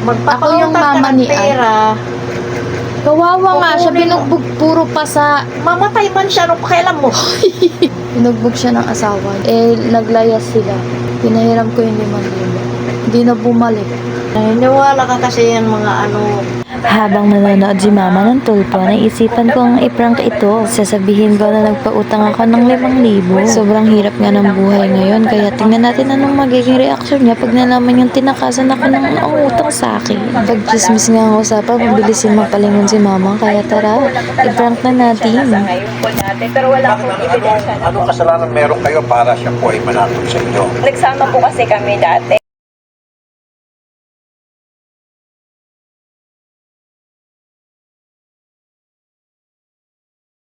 Ako yung mama ni pera. Kawawa nga siya, binugbog puro pa sa... Mamatay man siya, nung kailan mo? Binugbog siya ng asawa. Naglayas sila. Pinahiram ko yung 5,000. Hindi na bumalik. Naniniwala ka kasi yan mga ano. Habang nanonood si mama ng tulpo, naisipan kong i-prank ito. Sasabihin ko na nagpautang ako ng 5,000. Sobrang hirap nga ng buhay ngayon, kaya tingnan natin anong magiging reaksyon niya pag nalaman yung tinakasan ako ng utang sa akin. Pag chismis nga ang usapan, mabilisin mapalingon si mama, kaya tara, i-prank na natin. Pero wala akong ebidensya. Anong kasalanan meron kayo para siya po ay manatog sa inyo? Nagsama po kasi kami dati.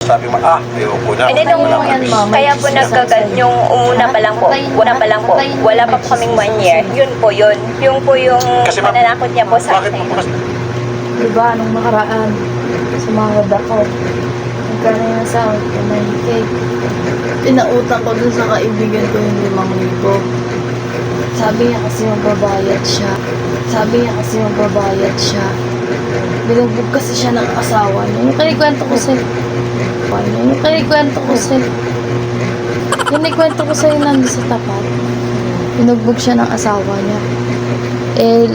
Sabi mo, ayoko na. And then, kaya po yung una pa lang po, wala pa po kaming 1 year. Yun po yun. Yung po yung Kasi ma'am, pananakot niya po sa Bakit akin. mo po Diba, anong nakaraan? Sumahod ako. Nagkano yung sahod ko, 9K. Pinautang ko dun sa kaibigan ko yung 5,000. Sabi niya kasi magbabayad siya. Binugbog kasi siya ng asawa niya. Yung kinikwento ko sa'yo. Nandun sa tapat. Binugbog siya ng asawa niya.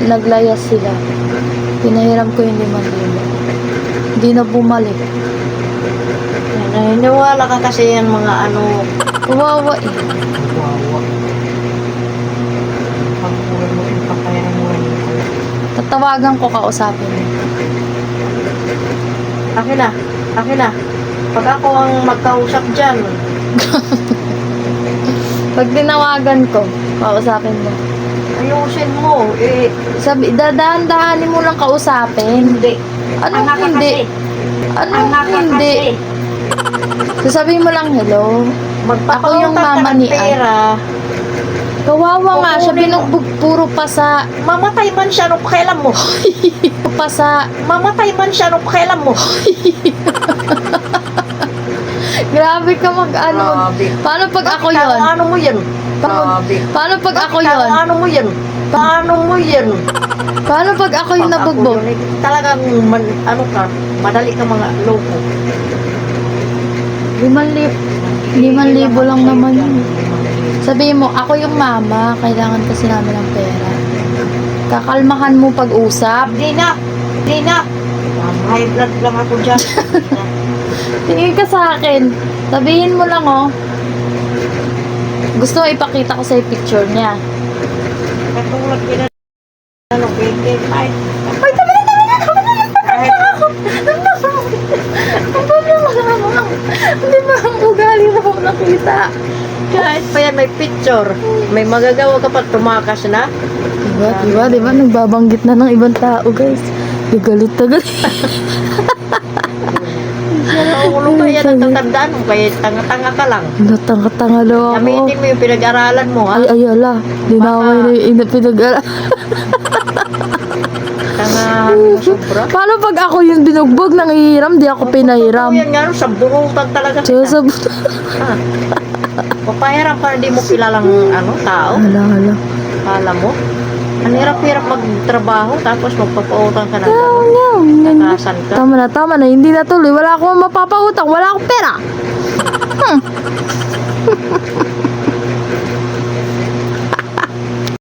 Naglayas sila. Pinahiram ko yung 5,000. Hindi na bumalik. Naniniwala ka kasi yan mga ano. Kawawa eh. Tatawagan ko, kausapin mo. Akin na. Pag ako ang magkausap dyan, Pag tinawagan ko, kausapin mo. ayusin mo. Sabi, dadahan-dahanin mo lang kausapin. Hindi. Anong Anak ka hindi? kasi. Anong Anak ka hindi? kasi. Sasabihin mo lang, hello. Ako yung mama ni pera. Kawawa nga siya, binugbog puro pa sa... Mamatay man siya, nung kailan mo? Mamatay man siya, nung kailan mo? Grabe ka mag-ano. Grabe. Paano pag ako yun? Ano mo yan? Paano pag ako yun? Ano mo yan? Paano pag ako yung nabugbog? Talagang, madali ka mga loko. 5,000 lang naman yun. Sabihin mo, ako yung mama, kailangan kasi namin ng pera. Kakalmahan mo pag-usap. Hindi na. High blood lang ako dyan. Tingin ka sa akin. Sabihin mo lang, oh. Gusto mo ipakita ko sa'yo picture niya. Katulad ka na. Ano, 25. Ay, tama na! Hindi ba ang ugali mo ako nakita? Kahit pa yan may picture, may magagawa ka pa tumakas na. Diba? Nagbabanggit na ng ibang tao, guys. Galit. Ulo ka yan ang tatandaan mo, kaya tanga-tanga ka lang. Tanga-tanga daw ako. Gamitin mo yung pinag-aralan mo, ha? Ay, ala. Dinamay na yung pinag-ala. Tanga mo sobra. Paano pag ako yung binugbog, nangihiram, di ako pinahiram? Yan nga, sa burutan talaga. Sasabuto. Papahiram ka, hindi mo kilalang tao. Hala. Kala mo? Ang hirap-hirap magtrabaho, tapos magpapautang ka na No. Nakasan ka. Tama na. Hindi na tuloy. Wala akong mapapautang. Wala akong pera.